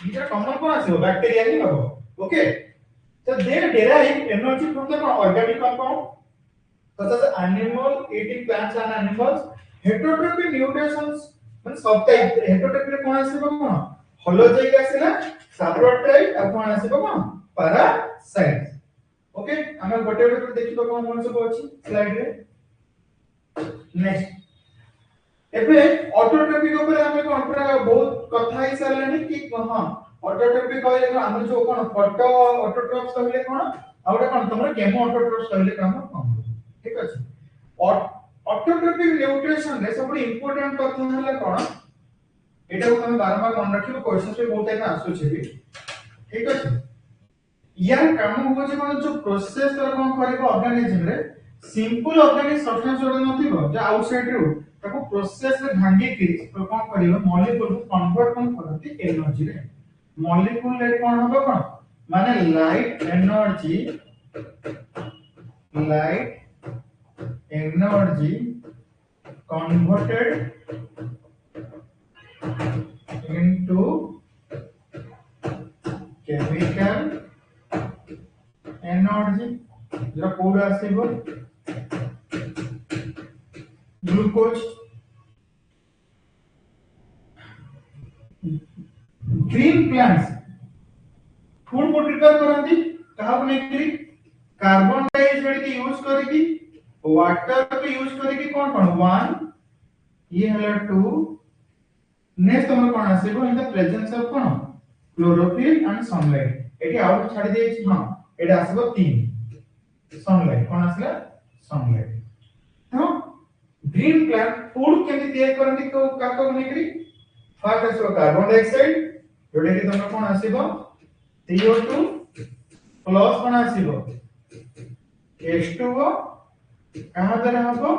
धीरे कॉमन कोन आसे बैक्टीरिया ही हबो okay so they derive energy from the organic compound such as animal eating plants and animals heterotrophic mutations means सब टाइप heterotrophic कोन आसे कोन होलोजाइक आसेला सैप्रोट्राइट आ कोन आसे कोन पैरासाइट ओके हम गोटे गोटे देखिबो कोन कोन सब अछि स्लाइड रे नेक्स्ट एबे ऑटोट्रोपिक ऊपर हमें कोन पूरा बहुत कथा ही सरलेनी कि हां ऑटोट्रोपिक कहले हम जो कोन फोटो ऑटोट्रोप्स कहले कोन आउटा कोन तमर केमो ऑटोट्रोप्स कहले काम कोन ठीक अछि ऑटोट्रोपिक न्यूट्रिशन रे सब इंपोर्टेंट कथा हला कोन एटा को हम बारंबार मन रखिबो क्वेश्चन पे बहुत टाइम आसु छै भी ठीक अछि यार काम हो जे कोन जो प्रोसेस तर कोन करबो ऑर्गेनिज्म रे सिंपल ऑर्गेनिक सब्सटेंस जोड़ नथिबो जे आउटसाइड रू ताको प्रोसेस रे भांगी कि तो कोन करियो मॉलिक्यूल को कन्वर्ट कोन करती एनर्जी रे मॉलिक्यूल रे कोन होबो कोन माने light energy converted into chemical energy जो पूरा आसीबो ग्लूकोज ग्रीन प्लांट्स फूड को प्रिपेयर करंती कहा को नेकली कार्बन डाइऑक्साइड के यूज करके वाटर के यूज करके कोन कोन 1 ये हला 2 नेक्स्ट हम कोन आसीबो इन द प्रेजेंस ऑफ कोन क्लोरोफिल एंड सनलाइट एटी आउट छाडी दे हां एटा आसीबो 3 सनलाइट कोन आसला सनलाइट तो ग्रीन प्लांट फूड केमि तैयार करंती को काको नेकली फर्स्ट आसीबो कार्बन डाइऑक्साइड जोडे कि तमरा कोन आसीबो CO2 प्लस कोन आसीबो H2O कहां द्वारा हबो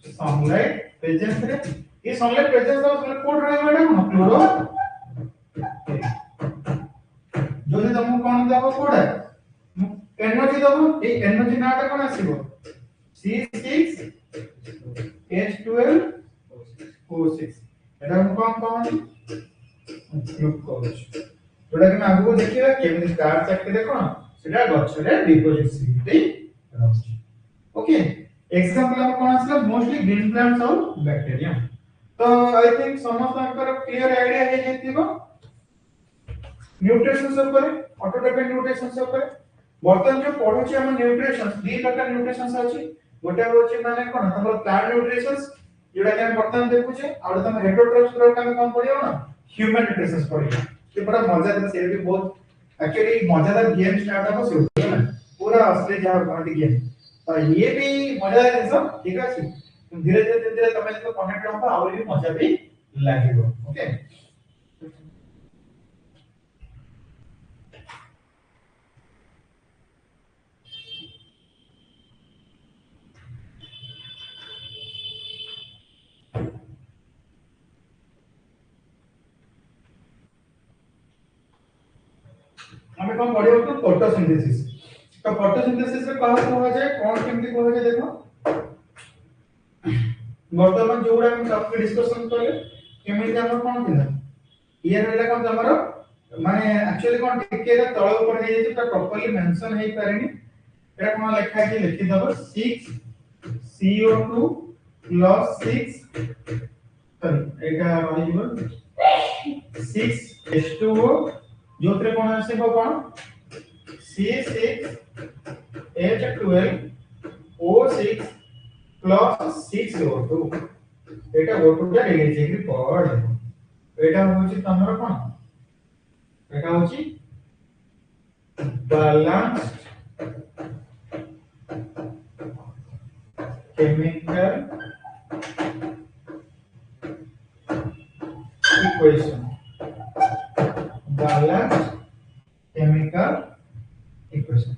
सनलाइट प्रेजेंस रे ये sunlight presence of sunlight code रे मैडम क्लोरो जोदि तुमको कोन दबो कोड एनर्जी दबो ए एनर्जी नाटा कोन आसीबो C6 H12 O6 एटा हम कोन कोन ग्लूकोज जोडा कि आगु देखिबा केमि स्टार्ट चक्र कोन सेटा गछ रे डिपोजिट ओके एग्जांपल हम कोन आसला मोस्टली ग्रीन प्लांट्स और बैक्टीरिया तो आई थिंक समस्त आंकर क्लियर आईडिया हे जेतिबो न्यूट्रिशंस ऊपर ऑटोट्रोपिक न्यूट्रिशंस ऊपर बर्तन जो पढुची हम न्यूट्रिशंस दी प्रकार न्यूट्रिशंस अछि गोटे होची माने कोन हमर प्लांट न्यूट्रिशंस जेडा कि हम बर्तन देखुचे और हम हेटेरोट्रोप्स रो काम कोन पडियो ना ह्यूमन न्यूट्रिशंस पडियो ये बड़ा मजेदार से भी बहुत एक्चुअली मजेदार गेम स्टार्ट हो से पूरा असली जहां कहती गेम तो ये भी मजेदार है सब ठीक है धीरे धीरे तमे तो कनेक्ट हो और भी मजा भी लागिबो ओके हमें कौन पढ़ियो तो फोटोसिंथेसिस तो फोटोसिंथेसिस रे कहा हुआ जाए कौन केमती कहा जाए देखो वर्तमान जोड़ा हम सब डिस्कशन करले केमती हमर कोन थिला ये रहला कोन हमर माने एक्चुअली कोन टिके का तळ ऊपर हे जे प्रॉपर्ली मेंशन हे पारेनी एटा कोन लिखा कि लिखि दबो 6 CO2 6 सॉरी एटा रहि जीव 6 H2O जोत्रे कोन आसे कोन C6 H12 O6 plus 6O2 एटा O2 टा रे जे कि पड एटा होची तमरो कोन एटा होची balance chemical equation, balanced chemical equation.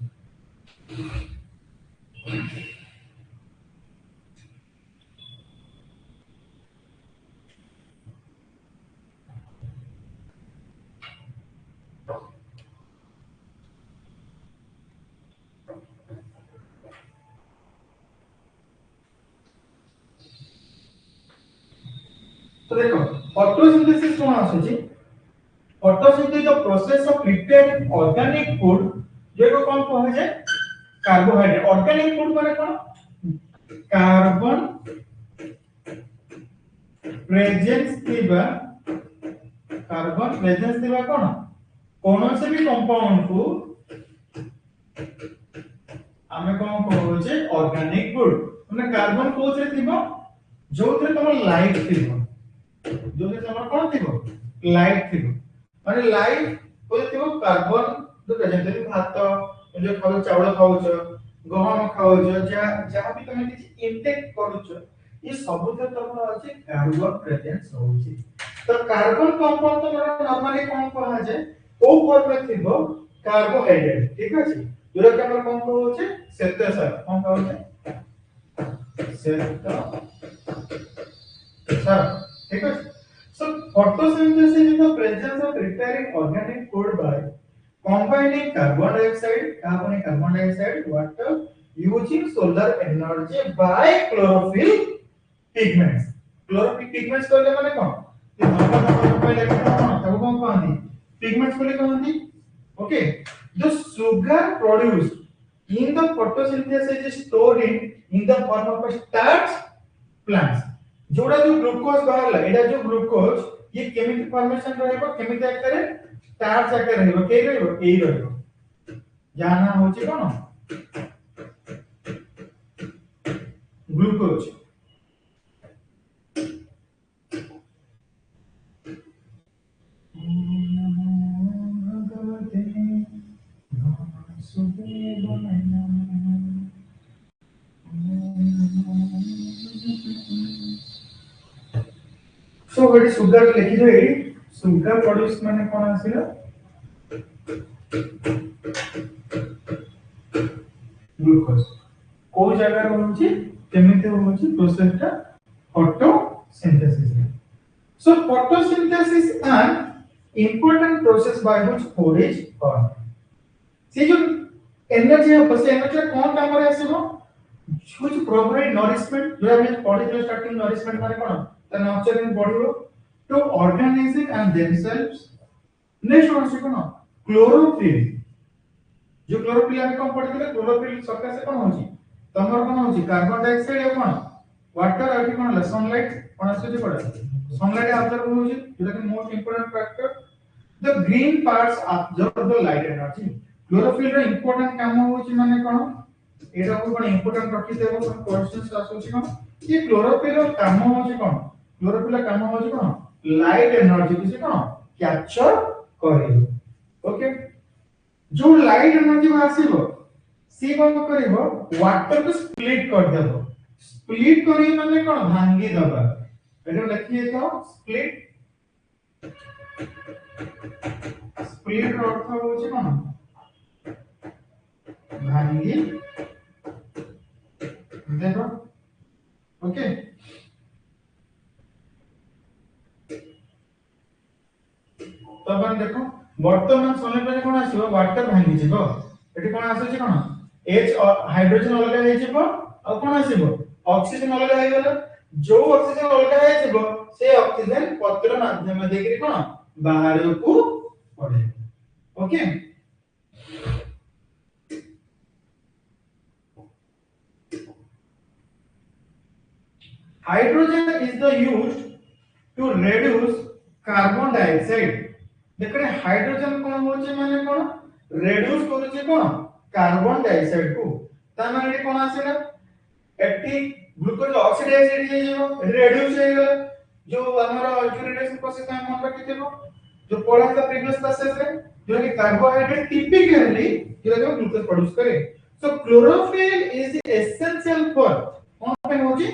तो देखो photosynthesis कौन आछे? Photosynthesis the process of preparing organic food जो को कौन कहे जे कार्बोहाइड्रेट. Organic food माने कौन? कार्बन प्रेजेंस थिबा कौन कौन से भी कंपाउंड को आमे कौन कहू जे ऑर्गेनिक फूड. माने कार्बन कोथरे थिबो जोथरे तम लाइट थिबो, जोथरे तम कोन थिबो लाइट थिबो. माने लाइट कोथरे थिबो कार्बन जो प्रेजेंट थिबो. भात जो खाउ चावल खाउछ, गहम खाउछ, जहाँ भी तमे किछि इनटेक करूछ ये सब तो तमरा अछि कार्बन प्रेजेंस होउछि. तो कार्बन कंपाउंड तो नॉर्मली कौन कहा जाए ओ फॉर्म में थिबो कार्बोहाइड्रेट. ठीक अछि. जोरा के हमर कौन कहू छै श्वेतसार. कौन कहू छै श्वेतसार. ठीक अछि. So photosynthesis is the presence of preparing organic food by combining carbon dioxide, water using solar energy by chlorophyll pigments. Chlorophyll pigments कहले माने कोन कि नॉर्मल पहले कोन कोन कहंदी pigments बोले कहंदी. Okay. The sugar produced in the photosynthesis is stored in the form of a starch plants. जोड़ा जो glucose बाहरला एटा जो glucose ये chemical formation रहबो, केमिकल आकारे स्टार्च आकारे रहबो. के रहबो ए रहबो. जाना होची कोन glucose. So what is sugar लिखि दो एडी. sugar produce माने कोन आसीला ग्लूकोज. को जगह होची केमिति होची प्रोसेस ता photosynthesis. So photosynthesis is an important process by which food is formed. से जो एनर्जी है बस एनर्जी कोन काम रे आसीबो which provide nourishment. जो हम पढ़ी जो स्टार्टिंग nourishment माने कोन the nurturing body to organism and themselves. Next one से कोन क्लोरोफिल. जो क्लोरोफिल हम कोन पढ़िले क्लोरोफिल सका से कोन होची तमर कोन होची कार्बन डाइऑक्साइड और कोन वाटर और कोन सनलाइट कोन आसी पड़े सनलाइट अब्जॉर्ब होची जेटा कि most important factor. The green parts absorb the light energy. Chlorophyll रो इंपोर्टेंट काम होची माने कोन एटा को कोन इंपोर्टेंट रखि देबो कोन क्वेश्चंस आसुची कोन ये क्लोरोफिल रो काम होची कोन क्लोरोफिल रो काम होची कोन लाइट एनर्जी किसे कोन कैप्चर करियो. ओके. जो लाइट एनर्जी आसीबो सी कोन करिवो वाटर को स्प्लिट कर देबो. स्प्लिट करी माने कोन भांगी दबा. एटा लिखिए तो स्प्लिट. स्प्लिट रो अर्थ होची कोन भांगी देखो. ओके. तो अपन देखो वर्तमान समय पर कोन आसीबो वाटर भांगी जिवो. एठी कोन आसीछि कोन H और हाइड्रोजन अलग हे जिवो और कोन आसीबो ऑक्सीजन अलग हे गेला. जो ऑक्सीजन अलग हे जिवो से ऑक्सीजन पत्र माध्यम देकरी कोन बाहर को पड़े. Okay. Hydrogen is the used to reduce carbon dioxide. देखरे हाइड्रोजन कोन होचे माने कोन रिड्यूस करूचे कोन कार्बन डाइऑक्साइड को. ता माने कोन आसेला एटी ग्लूकोज ऑक्सीडाइज हे जेबो रिड्यूस हे गेला. जो हमर ऑक्सीडेशन प्रोसेस में मन रखितेबो जो पढ़ा था प्रीवियस क्लासेस रे जो कि कार्बोहाइड्रेट टिपिकली जो ग्लूकोज प्रोड्यूस करे. सो क्लोरोफिल इज एसेंशियल फॉर कोन पे होची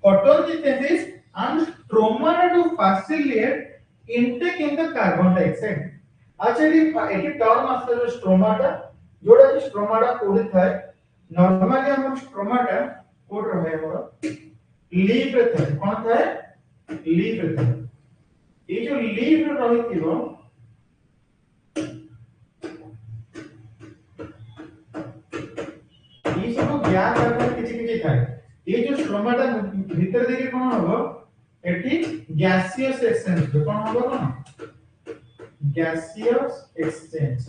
photosynthesis and stromata to facilitate intake in the carbon dioxide. अच्छा एटी टर्म आसे जो स्ट्रोमाटा जोड़ा कि स्ट्रोमाटा कोड थाए नॉर्मली हम स्ट्रोमाटा कोड रहे हमर लीफ रे थाए कोन थाए लीफ रे थाए ये जो लीफ रे रहिथिबो ये सब गैस आकर किछि थाए ये जो स्ट्रोमाटा भीतर देके कोन हबो एटी गैसियस एक्सचेंज कोन हबो कोन gaseous exchange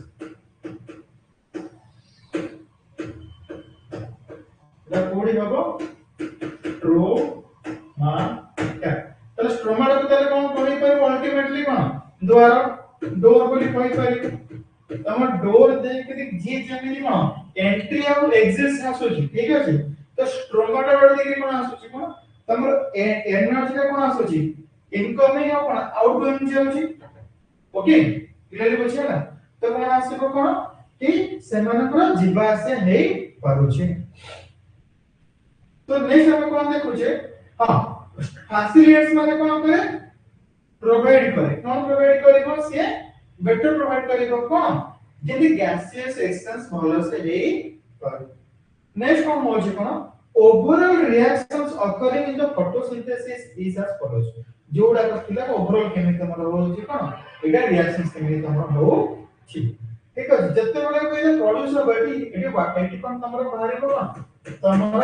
এটা কোডি হবো স্ট্রোমাটা তাহলে স্ট্রোমাটা কো তাহলে কোন কই পারবো আলটিমেটলি কোন দ্বার ডোর বলি কই পারি তম ডোর দেখি যে যেমিতি কোন এন্ট্রি আর এক্সিট আসুছি ঠিক আছে তো স্ট্রোমাটা বলি দেখি কোন আসুছি কোন তমর এনার্জি কোন আসুছি ইনকমিং আর কোন আউটগোইং যাଉଛି ओके क्लियरली बुझियला तो कोन आसीबो कोन कि सेमानकर जीवा आसे हेई पारुछे तो नेक्स्ट हम कोन देखुछे हां फैसिलिटेट्स माने कोन करे प्रोवाइड करे कोन से बेटर प्रोवाइड करिबो कोन जेदी गैसियस एक्सचेंज भलो से हेई पारु नेक्स्ट कोन होछि कोन overall reactions occurring in the photosynthesis is as follows जोडा कथिला ओवरऑल केमिकल हमर होछि कोन एटा रिएक्शंस केमिकल हमर हो छी ठीक है जत्ते बेले कहले प्रोड्यूस बडी एटी वाटर एटी कोन हमर बाहरिबो कोन तमर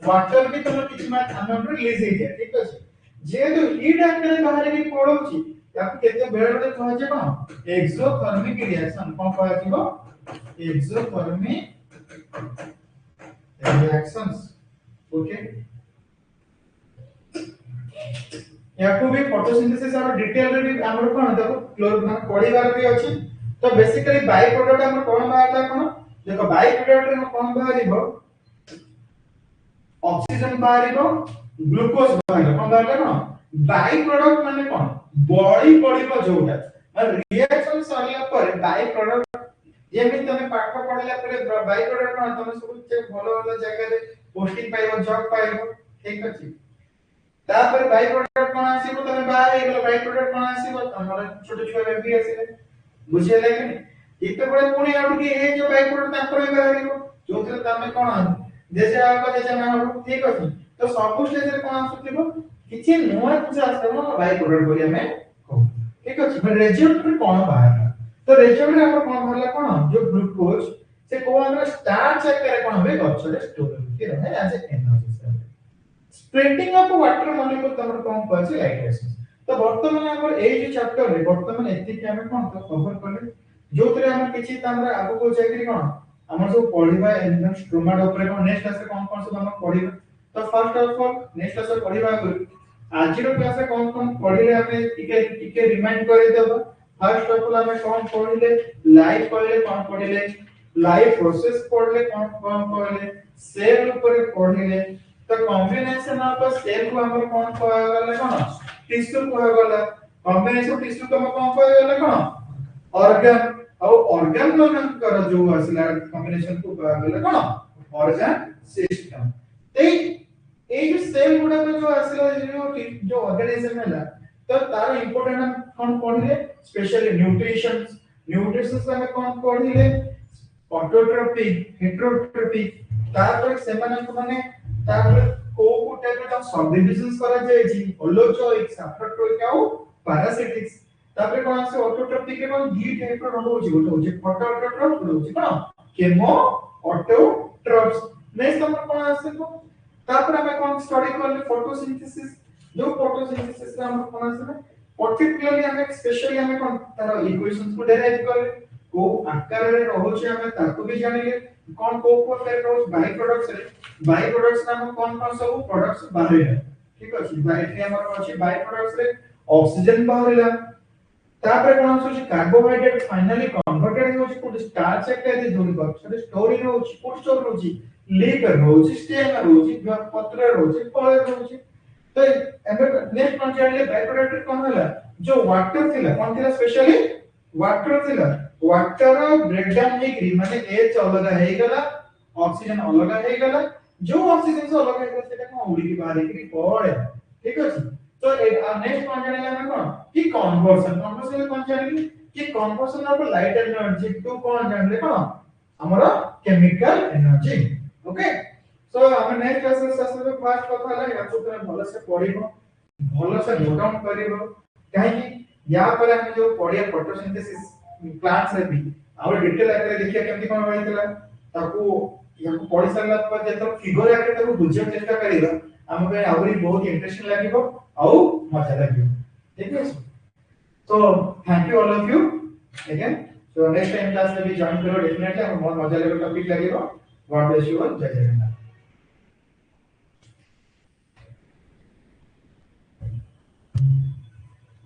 वाटर भी तमर किछ मा अमाउंट रिलीज हे जाय ठीक है जे तो हीट एक्टर बाहर भी पड़ोछि याक केते बेले बेले कहै छै कोन एक्सोथर्मिक रिएक्शन कोन कहै छिबो एक्सोथर्मिक रिएक्शंस ओके याकू भी फोटोसिंथेसिस और डिटेल रे भी हमर कोन देखो क्लोर मान पढिबार भी अछि तो बेसिकली बाय प्रोडक्ट हमर कोन बाहरला कोन देखो बाय प्रोडक्ट रे कोन बाहरिबो ऑक्सीजन बाहरिबो ग्लूकोज बाहरिबो कोन बाहरला कोन बाय प्रोडक्ट माने कोन बॉडी पडिबो जोटा माने रिएक्शन सरिया पर बाय प्रोडक्ट जेमि तमे पाठ पढला पर बाय प्रोडक्ट कोन तमे सब भलो भलो जगह रे पोस्टिंग पाइबो जॉब पाइबो ठीक अछि तापर बाय प्रोडक्ट कोन आसीबो तमे बाहर हे गेलो बाय प्रोडक्ट कोन आसीबो हमर छोटे छोटे बेबी आसीले बुझियले कि इते बडे पुणी आउट कि ए जो बाय प्रोडक्ट तापर भी बाहरिबो जोथरे तमे कोन जैसे आको जैसे ना हो ठीक अछि तो सब स्टेज रे कोन आसुतिबो किछि नोआ कुछ आसबो बाय प्रोडक्ट बोली हमें ठीक अछि पर रिजल्ट रे कोन बाहर तो रिजल्ट रे हमर कोन बाहरला कोन जो ग्लूकोज से कोन स्टार्च करे कोन होबे गछरे स्टोर होके रहे as energy spreading of water molecule तमर कोन कहै लाइटेशन तो वर्तमान हमर ए जो चैप्टर रे वर्तमान एति के हमें कोन कवर करले जोतरे हम किछि तमरा आगु को जाकरी कोन हमर जो पढिबा एकदम स्ट्रोमाटा ऊपर कोन नेक्स्ट क्लास रे कोन सब हम पढिबा तो first of all next class रे पढिबा आज रो क्लास रे कोन पढिले हमें टिके रिमाइंड करे देबो फर्स्ट ऑफ ऑल हमें कोन पढिले लाइफ पढिले कोन पढिले लाइफ प्रोसेस पढिले कोन पढिले सेल ऊपर पढिले तो कॉम्बिनेशन ऑफ सेल को हमर कोन कहला कोन टिश्यू कहला कॉम्बिनेशन टिश्यू को हम कोन कहला कोन ऑर्गन और ऑर्गन मान कर जो असला कॉम्बिनेशन को कहला कोन ऑर्गन सिस्टम ए जो सेल गुडा जो असला जो ऑर्गेनाइजेशन है तो तार इंपोर्टेंट हम कोन पढिले स्पेशली न्यूट्रिशन में कोन पढिले ऑटोट्रोपिक हेटेरोट्रोपिक तापर सेमान को माने तापर को टाइप रे सब डिविजन्स करा जाय छी होलोजोइक सैप्रोट्रोपिक और पैरासिटिक्स तापर कोन से ऑटोट्रोपिक के कोन दी टाइप रो होची गोटे होची फोटोट्रोप होची कोन केमो ऑटोट्रोप्स नेक्स्ट हमर कोन आसे को तापर हमें कोन स्टडी करले फोटोसिंथेसिस जो फोटोसिंथेसिस रे हम कोन आसे पर्टिकुलरली हमें स्पेशली हमें कोन तार इक्वेशंस को डेराइव करले को आकार रे रहउची हमें ताको भी जानिले कोन को टाइप रो बाय प्रोडक्ट्स नाम कोन सब प्रोडक्ट्स बाहर ठीक अछि बाय रे हमर अछि बाय प्रोडक्ट्स रे ऑक्सीजन बाहरला तापर कोन अछि कार्बोहाइड्रेट फाइनली कन्वर्टेड होछि को स्टार्च इत्यादि जोड़ी कर स्टोरेज होछि फूड स्टोर होछि लीवर होछि स्टेम होछि पत्र होछि फल होछि तो एबे नेक्स्ट कोन जानले बाय प्रोडक्ट कोन होला जो वाटर थिला कोन थिला स्पेशली वाटर थिला वाटर ब्रेकडाउन हेकरी माने एच अलग हे गला ऑक्सीजन अलग हे गला जो ऑक्सीजन से अलग है सेटा को उड़ी के बाहर की पड़े ठीक अछि तो नेक्स्ट कौन जाने हम कौन कि कन्वर्सन कौन जाने कि conversion of light energy to कौन जानले कौन हमरो केमिकल एनर्जी ओके सो हम नेक्स्ट क्लास में सबसे फास्ट কথা ହେଲା या तो भलो से पढिबो भलो से नोट डाउन करिबो काहे कि या पर हम जो पढिया फोटोसिंथेसिस प्लांट्स रे भी और डिटेल आकर देखिया केमती कोन होइतला ताकू या पढि सरला पर जेतो फिगर आके ताकू बुझे चेष्टा करिबो हम पे आउरी बहुत इंटरेस्टिंग लागिबो आउ मजा लागिबो ठीक है तो thank you all of you again so next time class में भी जॉइन करो डेफिनेटली हम बहुत मजा लेगा टॉपिक लागिबो गॉड ब्लेस यू ऑल जय जगन्नाथ